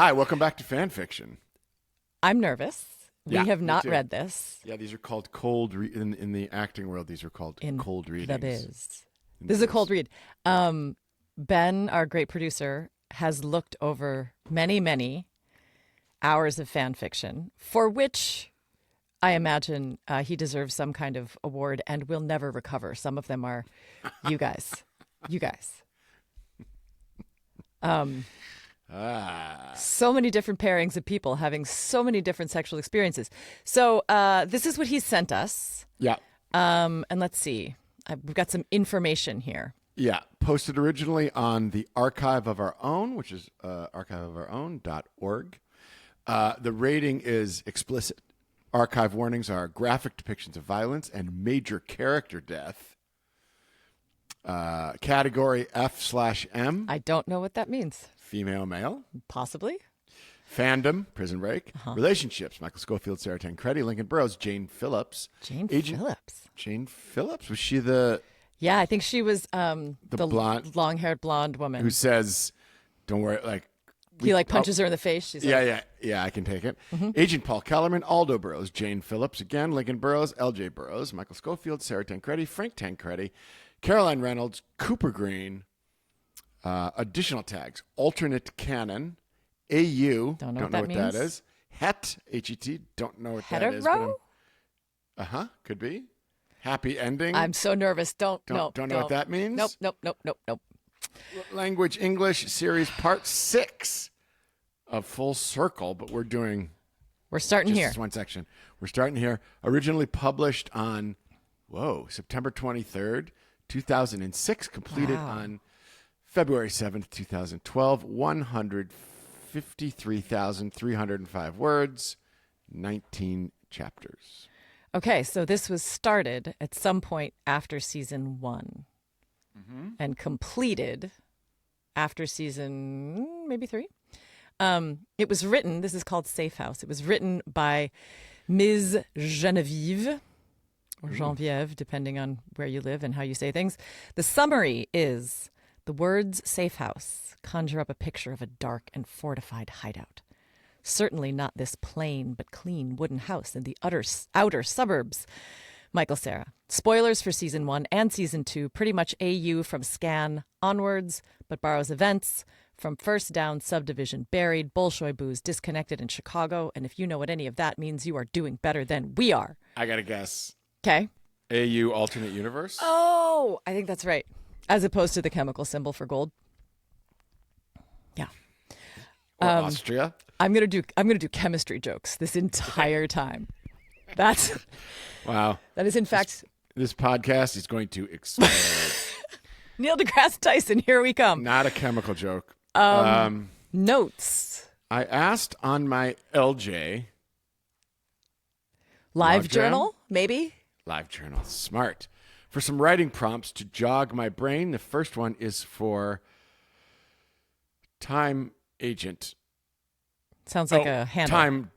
Hi, welcome back to FanFiction. I'm nervous. Yeah, We have me not too. read this Yeah, these are called in the acting world. These are called in cold readings. the biz. In the This is a biz. cold read. Ben, our great producer, has looked over many, many hours of fan fiction, for which I imagine he deserves some kind of award and will never recover. Some of them are you guys. You guys. So many different pairings of people having so many different sexual experiences. So this is what he sent us. Yeah. And let's see. We've got some information here. Yeah. Posted originally on the Archive of Our Own, which is archiveofourown.org. The rating is explicit. Archive warnings are graphic depictions of violence and major character death. Category F/M. I don't know what that means. Female, male. Possibly. Fandom, Prison Break. Relationships, Michael Scofield, Sara Tancredi, Lincoln Burrows, Jane Phillips. Phillips. Jane Phillips? Was she the Yeah, I think she was the blonde, long-haired blonde woman who says, don't worry, like... He punches her in the face. She's Yeah, I can take it. Agent Paul Kellerman, Aldo Burrows, Jane Phillips again, Lincoln Burrows, LJ Burrows, Michael Scofield, Sara Tancredi, Frank Tancredi, Caroline Reynolds, Cooper Green. Additional tags: alternate canon, AU. Don't know what what that that means. is. Het, HET. Don't know what that is. Hetero? Could be. Happy ending. I'm so nervous. Don't know what that means. Nope. Language English series part 6 of Full Circle, but we're starting just here. this one section. We're starting here. Originally published on September 23rd, 2006. Completed on February 7th, 2012. 153,305 words. 19 chapters. Okay, so this was started at some point after season 1 and completed after season maybe 3. It was written, this is called Safe House. It was written by msgenevieve, or Genevieve, depending on where you live and how you say things. The summary is: the words safe house conjure up a picture of a dark and fortified hideout. Certainly not this plain but clean wooden house in the outer suburbs. Michael Sara. Spoilers for season 1 and season 2, pretty much AU from scan onwards, but borrows events from First Down, Subdivision, Buried, Bolshoi Booze, Disconnected in Chicago. And if you know what any of that means, you are doing better than we are. I got to guess. Okay. AU alternate universe? Oh, I think that's right. As opposed to the chemical symbol for gold. Yeah. Or Austria? I'm gonna do chemistry jokes this entire time. That's Wow. That is in fact This podcast is going to explode. Neil deGrasse Tyson. Here we come. Not a chemical joke. Notes. I asked on my LJ Live Logjam? journal, maybe. live journal, smart, for some writing prompts to jog my brain. The first one is for time agent. Sounds like a handle.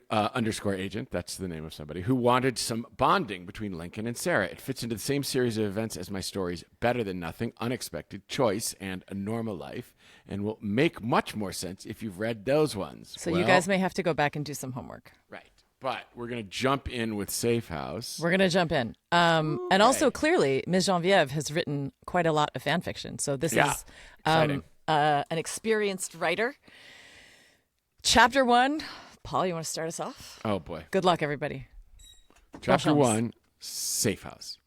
Underscore agent. That's the name of somebody who wanted some bonding between Lincoln and Sara. It fits into the same series of events as my stories Better Than Nothing, Unexpected, Choice, and A Normal Life, and will make much more sense if you've read those ones. So you guys may have to go back and do some homework. Right. But we're going to jump in with Safe House. We're going to jump in. And also, clearly, Ms. Genevieve has written quite a lot of fan fiction. So this is an experienced writer. Chapter 1. Paul, you want to start us off? Oh, boy. Good luck, everybody. Chapter 1, Safe House.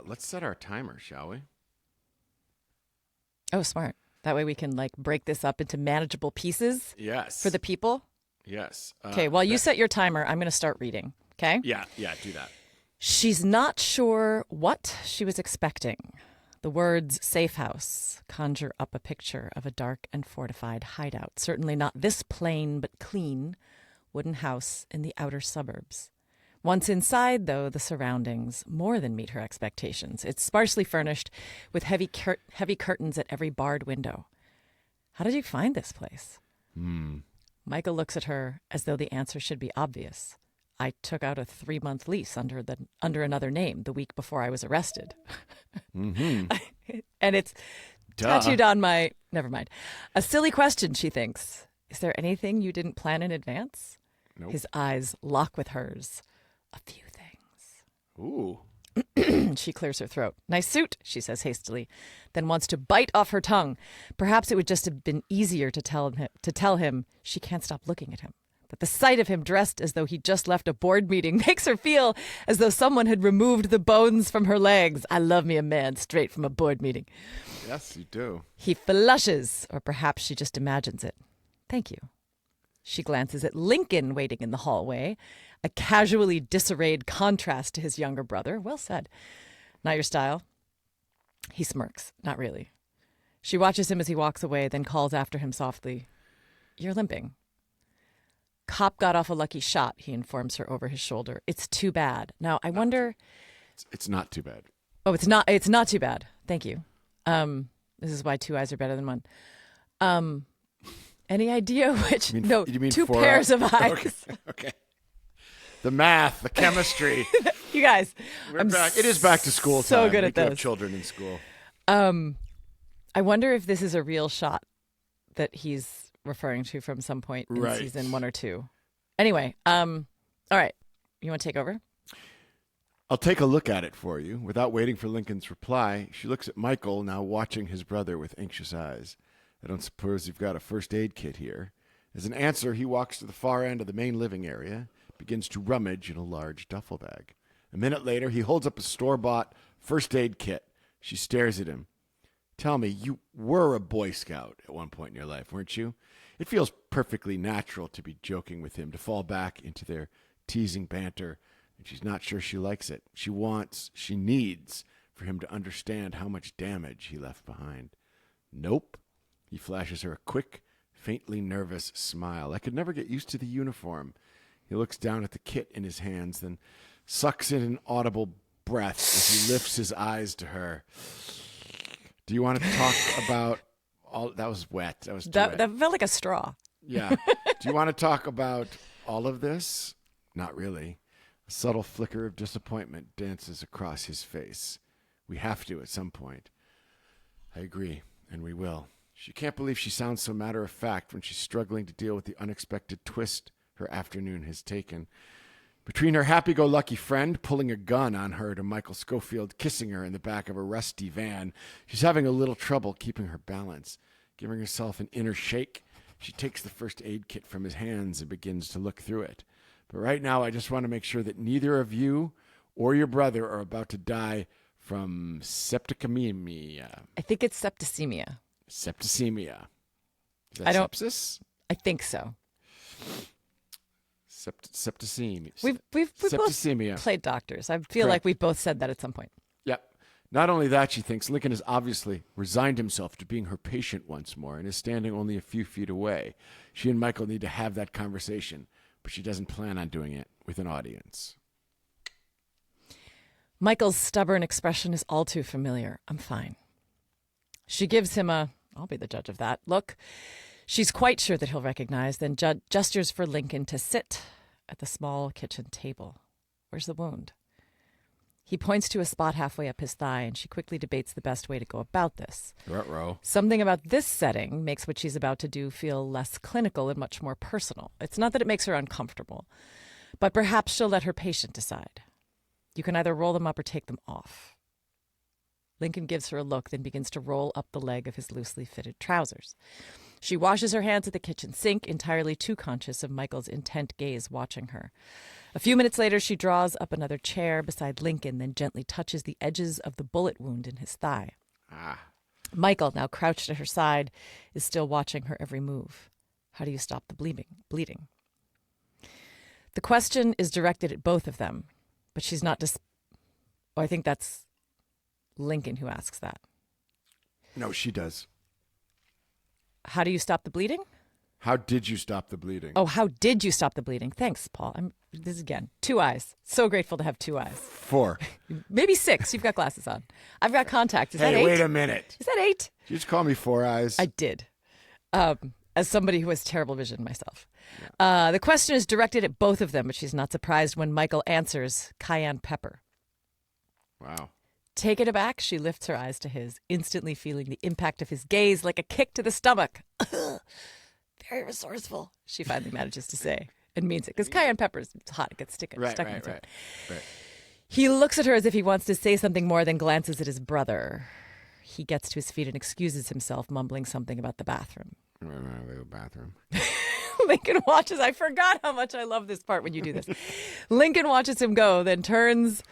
Let's set our timer, shall we? Oh, smart. That way we can break this up into manageable pieces. Yes. For the people. Yes. Okay, while you set your timer, I'm going to start reading. Okay? Yeah, do that. She's not sure what she was expecting. The words safe house conjure up a picture of a dark and fortified hideout. Certainly not this plain but clean wooden house in the outer suburbs. Once inside, though, the surroundings more than meet her expectations. It's sparsely furnished with heavy curtains at every barred window. How did you find this place? Michael looks at her as though the answer should be obvious. I took out a 3-month lease under another name the week before I was arrested. Mm-hmm. And it's tattooed on my... Never mind. A silly question, she thinks. Is there anything you didn't plan in advance? Nope. His eyes lock with hers. A few things. Ooh. She clears her throat. Nice suit, she says hastily, then wants to bite off her tongue. Perhaps it would just have been easier to tell him she can't stop looking at him. That the sight of him dressed as though he'd just left a board meeting makes her feel as though someone had removed the bones from her legs. I love me a man straight from a board meeting. Yes, you do. He flushes, or perhaps she just imagines it. Thank you. She glances at Lincoln waiting in the hallway, a casually disarrayed contrast to his younger brother. Well said. Not your style? He smirks. Not really. She watches him as he walks away, then calls after him softly. You're limping. Cop got off a lucky shot, he informs her over his shoulder. It's too bad. Now, I wonder... It's not too bad. Oh, it's not too bad. Thank you. This is why two eyes are better than one. Any idea which... You mean two four pairs of eyes? eyes. Okay. The math, the chemistry. You guys, We're back. It is back to school time. So good at We do have this. children in school. I wonder if this is a real shot that he's referring to from some point in Right. season 1 or 2. Anyway, all right. You want to take over? I'll take a look at it for you. Without waiting for Lincoln's reply, she looks at Michael, now watching his brother with anxious eyes. I don't suppose you've got a first aid kit here. As an answer, he walks to the far end of the main living area, begins to rummage in a large duffel bag. A minute later, he holds up a store-bought first aid kit. She stares at him. Tell me, you were a Boy Scout at one point in your life, weren't you? It feels perfectly natural to be joking with him, to fall back into their teasing banter, and she's not sure she likes it. She needs for him to understand how much damage he left behind. Nope. He flashes her a quick, faintly nervous smile. I could never get used to the uniform. He looks down at the kit in his hands, then sucks in an audible breath as he lifts his eyes to her. Do you want to talk about all... That was wet. That was too wet. That felt like a straw. Yeah. Do you want to talk about all of this? Not really. A subtle flicker of disappointment dances across his face. We have to at some point. I agree, and we will. She can't believe she sounds so matter-of-fact when she's struggling to deal with the unexpected twist her afternoon has taken. Between her happy-go-lucky friend pulling a gun on her to Michael Scofield kissing her in the back of a rusty van, she's having a little trouble keeping her balance. Giving herself an inner shake, she takes the first aid kit from his hands and begins to look through it. But right now, I just want to make sure that neither of you or your brother are about to die from septicemia. I think it's septicemia. Septicemia. Is that I don't- sepsis? I think so. Septicemia. We've both Septicemia. played doctors. I feel Correct. like we've both said that at some point. Yep. Not only that, she thinks Lincoln has obviously resigned himself to being her patient once more and is standing only a few feet away. She and Michael need to have that conversation, but she doesn't plan on doing it with an audience. Michael's stubborn expression is all too familiar. I'm fine. She gives him I'll be the judge of that, look. She's quite sure that he'll recognize, then gestures for Lincoln to sit at the small kitchen table. Where's the wound? He points to a spot halfway up his thigh, and she quickly debates the best way to go about this. Ruh-roh. Something about this setting makes what she's about to do feel less clinical and much more personal. It's not that it makes her uncomfortable, but perhaps she'll let her patient decide. You can either roll them up or take them off. Lincoln gives her a look, then begins to roll up the leg of his loosely fitted trousers. She washes her hands at the kitchen sink, entirely too conscious of Michael's intent gaze watching her. A few minutes later, she draws up another chair beside Lincoln, then gently touches the edges of the bullet wound in his thigh. Michael, now crouched at her side, is still watching her every move. How do you stop the bleeding? The question is directed at both of them, but she's not I think that's Lincoln who asks that. No, she does. How do you stop the bleeding? How did you stop the bleeding? Oh, how did you stop the bleeding? Thanks, Paul. This again. 2 eyes. So grateful to have 2 eyes. 4. Maybe 6. You've got glasses on. I've got contacts. Is that 8? Hey, wait a minute. Is that 8? Did you just call me 4 eyes? I did. As somebody who has terrible vision myself. The question is directed at both of them, but she's not surprised when Michael answers cayenne pepper. Wow. Taken aback, she lifts her eyes to his, instantly feeling the impact of his gaze like a kick to the stomach. Very resourceful, she finally manages to say, and means it, because cayenne pepper is hot. It gets stuck in the throat. Right. He looks at her as if he wants to say something more, then glances at his brother. He gets to his feet and excuses himself, mumbling something about the bathroom. Bathroom. Lincoln watches. I forgot how much I love this part when you do this. Lincoln watches him go, then turns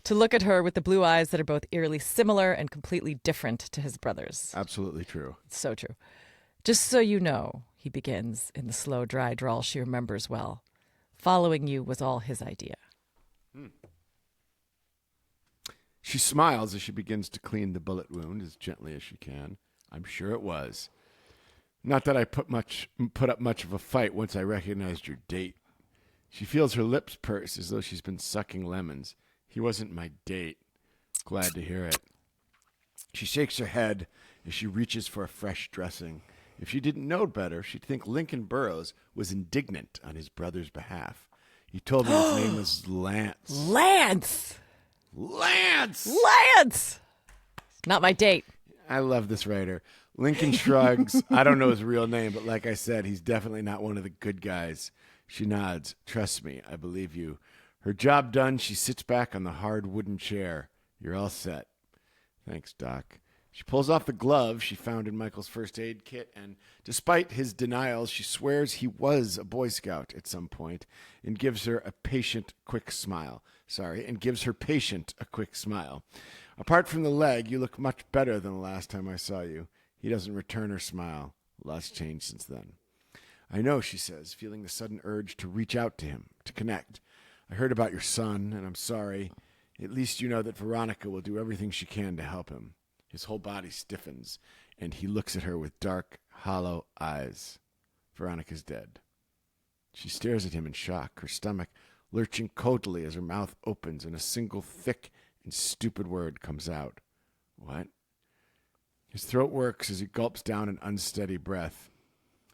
to look at her with the blue eyes that are both eerily similar and completely different to his brother's. Absolutely true. So true. Just so you know, he begins in the slow, dry drawl she remembers well. Following you was all his idea. She smiles as she begins to clean the bullet wound as gently as she can. I'm sure it was. Not that I put up much of a fight once I recognized your date. She feels her lips purse as though she's been sucking lemons. He wasn't my date. Glad to hear it. She shakes her head as she reaches for a fresh dressing. If she didn't know better, she'd think Lincoln Burrows was indignant on his brother's behalf. He told me his name was Lance. Lance! Lance! Lance! Not my date. I love this writer. Lincoln shrugs. I don't know his real name, but like I said, he's definitely not one of the good guys. She nods. Trust me, I believe you. Her job done, she sits back on the hard wooden chair. You're all set. Thanks, Doc. She pulls off the glove she found in Michael's first aid kit, and despite his denials, she swears he was a Boy Scout at some point and gives her a patient, quick smile. Apart from the leg, you look much better than the last time I saw you. He doesn't return her smile. Lots changed since then. I know, she says, feeling the sudden urge to reach out to him, to connect. I heard about your son, and I'm sorry. At least you know that Veronica will do everything she can to help him. His whole body stiffens, and he looks at her with dark, hollow eyes. Veronica's dead. She stares at him in shock, her stomach lurching coldly as her mouth opens and a single thick and stupid word comes out. What? His throat works as he gulps down an unsteady breath.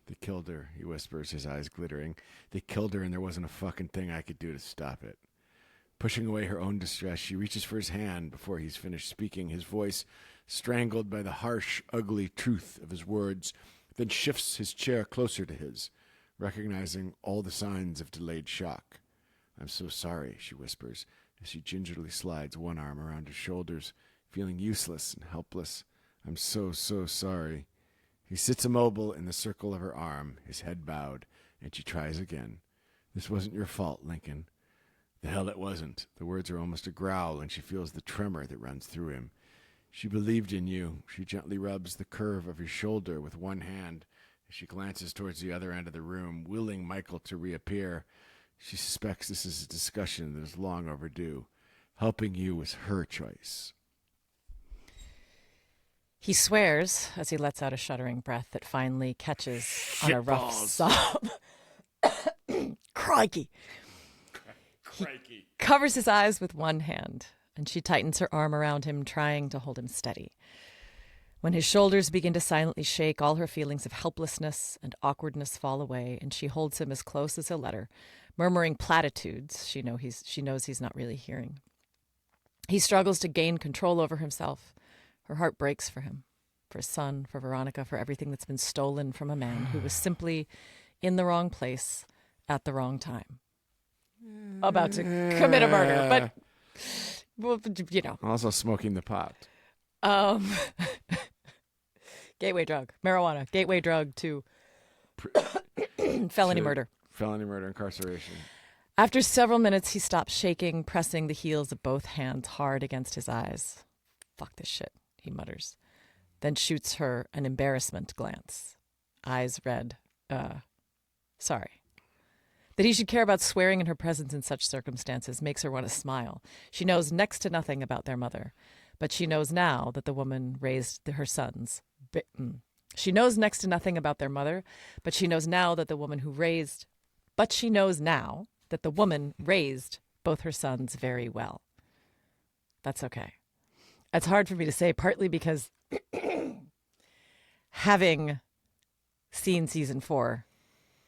They killed her, he whispers, his eyes glittering. They killed her, and there wasn't a fucking thing I could do to stop it. Pushing away her own distress, she reaches for his hand before he's finished speaking, his voice strangled by the harsh, ugly truth of his words, then shifts his chair closer to his, recognizing all the signs of delayed shock. I'm so sorry, she whispers, as she gingerly slides one arm around his shoulders, feeling useless and helpless. I'm so sorry. He sits immobile in the circle of her arm, his head bowed, and she tries again. This wasn't your fault, Lincoln. The hell it wasn't. The words are almost a growl, and she feels the tremor that runs through him. She believed in you. She gently rubs the curve of his shoulder with one hand as she glances towards the other end of the room, willing Michael to reappear. She suspects this is a discussion that is long overdue. Helping you was her choice. He swears as he lets out a shuddering breath that finally catches on a rough sob. Crikey. He covers his eyes with one hand, and she tightens her arm around him, trying to hold him steady. When his shoulders begin to silently shake, all her feelings of helplessness and awkwardness fall away, and she holds him as close as he'll let her, murmuring platitudes she knows he's not really hearing. He struggles to gain control over himself. Her heart breaks for him, for his son, for Veronica, for everything that's been stolen from a man who was simply in the wrong place at the wrong time. About to commit a murder, but, well, you know. Also smoking the pot. Gateway drug, marijuana, gateway drug to felony murder. Felony murder, incarceration. After several minutes, he stops shaking, pressing the heels of both hands hard against his eyes. Fuck this shit, he mutters, then shoots her an embarrassment glance. Eyes red. Sorry. That he should care about swearing in her presence in such circumstances makes her want to smile. She knows next to nothing about their mother, but she knows now that the woman raised her sons. She knows next to nothing about their mother, but she knows now that the woman raised both her sons very well. That's okay. It's hard for me to say, partly because having seen season 4,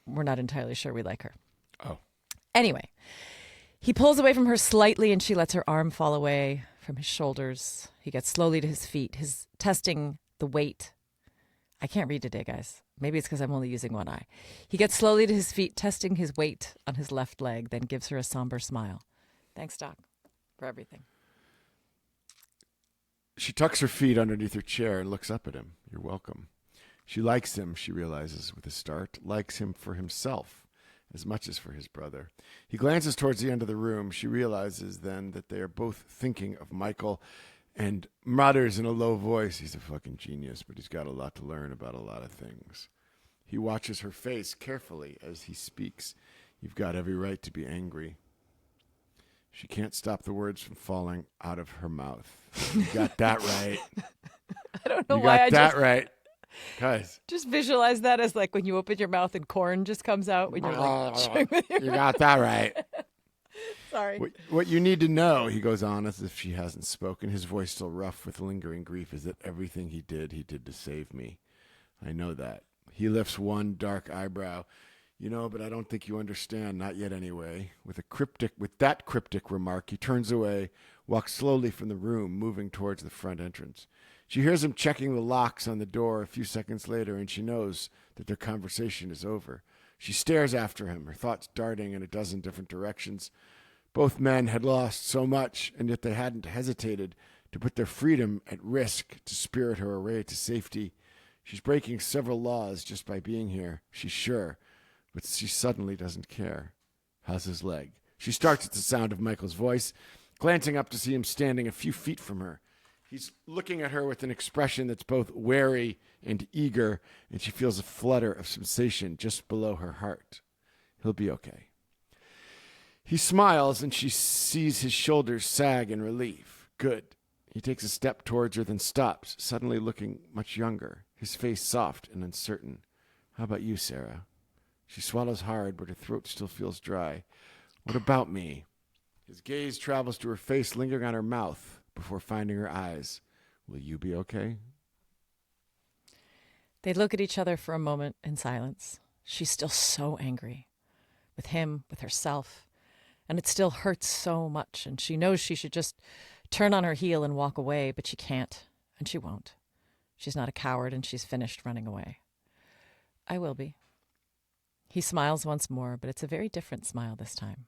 we're not entirely sure we like her. Oh. Anyway, He pulls away from her slightly, and she lets her arm fall away from his shoulders. He gets slowly to his feet, his testing the weight. I can't read today, guys. Maybe it's because I'm only using one eye. He gets slowly to his feet, testing his weight on his left leg, then gives her a somber smile. Thanks, Doc, for everything. She tucks her feet underneath her chair and looks up at him. You're welcome. She likes him, she realizes with a start, likes him for himself as much as for his brother. He glances towards the end of the room. She realizes then that they are both thinking of Michael and mutters in a low voice, he's a fucking genius, but he's got a lot to learn about a lot of things. He watches her face carefully as he speaks. You've got every right to be angry. She can't stop the words from falling out of her mouth. You got that right. I don't know you why got I that right. Guys. just visualize that as like when you open your mouth and corn just comes out when you're like chewing with your You got that right. Sorry. What you need to know, he goes on as if she hasn't spoken, his voice still rough with lingering grief, is that everything he did to save me. I know that. He lifts one dark eyebrow. You know, but I don't think you understand, not yet anyway. With that cryptic remark, he turns away, walks slowly from the room, moving towards the front entrance. She hears him checking the locks on the door a few seconds later, and she knows that their conversation is over. She stares after him, her thoughts darting in a dozen different directions. Both men had lost so much, and yet they hadn't hesitated to put their freedom at risk to spirit her away to safety. She's breaking several laws just by being here, she's sure, but she suddenly doesn't care. How's his leg? She starts at the sound of Michael's voice, glancing up to see him standing a few feet from her. He's looking at her with an expression that's both wary and eager, and she feels a flutter of sensation just below her heart. He'll be okay. He smiles, and she sees his shoulders sag in relief. Good. He takes a step towards her, then stops, suddenly looking much younger, his face soft and uncertain. How about you, Sara? She swallows hard, but her throat still feels dry. What about me? His gaze travels to her face, lingering on her mouth before finding her eyes. Will you be okay? They look at each other for a moment in silence. She's still so angry. With him, with herself. And it still hurts so much, and she knows she should just turn on her heel and walk away, but she can't, and she won't. She's not a coward, and she's finished running away. I will be. He smiles once more, but it's a very different smile this time.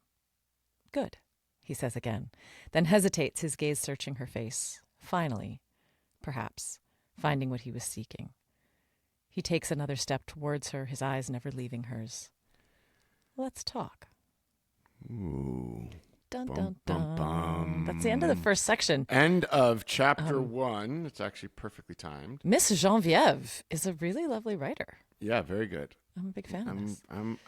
Good, he says again, then hesitates, his gaze searching her face. Finally, perhaps, finding what he was seeking. He takes another step towards her, his eyes never leaving hers. Let's talk. Ooh. Dun, Bum, dun, bum, dun. bum. That's the end of the first section. End of chapter 1. It's actually perfectly timed. Msgenevieve is a really lovely writer. Yeah, very good. I'm a big fan of this. I'm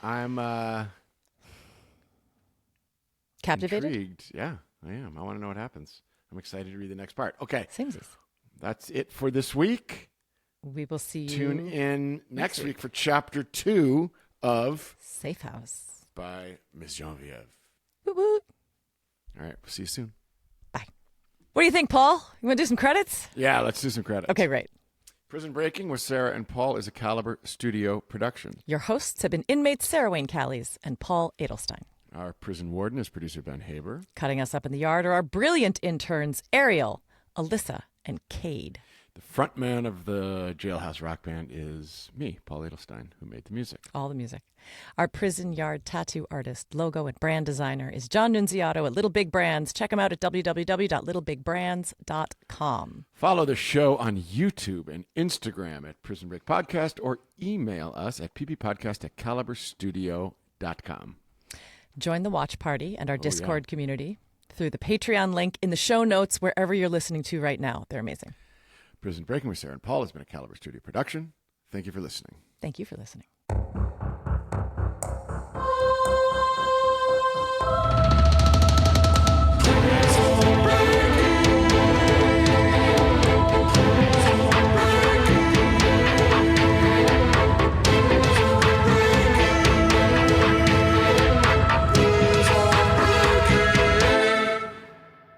Captivated? intrigued. Yeah, I am. I want to know what happens. I'm excited to read the next part. Okay, Samesies. that's it for this week. We will see you. Tune in next week for chapter 2 of Safe House. by Miss Genevieve. Woot woot. All right, we'll see you soon. Bye. What do you think, Paul? You want to do some credits? Yeah, let's do some credits. Okay, great. Prison Breaking with Sara and Paul is a Caliber Studio production. Your hosts have been inmates Sara Wayne Callies and Paul Edelstein. Our prison warden is producer Ben Haber. Cutting us up in the yard are our brilliant interns, Ariel, Alyssa, and Cade. The front man of the Jailhouse Rock Band is me, Paul Edelstein, who made the music. All the music. Our prison yard tattoo artist, logo, and brand designer is John Nunziato at Little Big Brands. Check him out at www.littlebigBrands.com. Follow the show on YouTube and Instagram at Prison Break Podcast or email us at ppodcast@caliberstudio.com. Join the watch party and our Discord community through the Patreon link in the show notes wherever you're listening to right now. They're amazing. Prison Breaking with Sara and Paul has been a Caliber Studio production. Thank you for listening. Thank you for listening.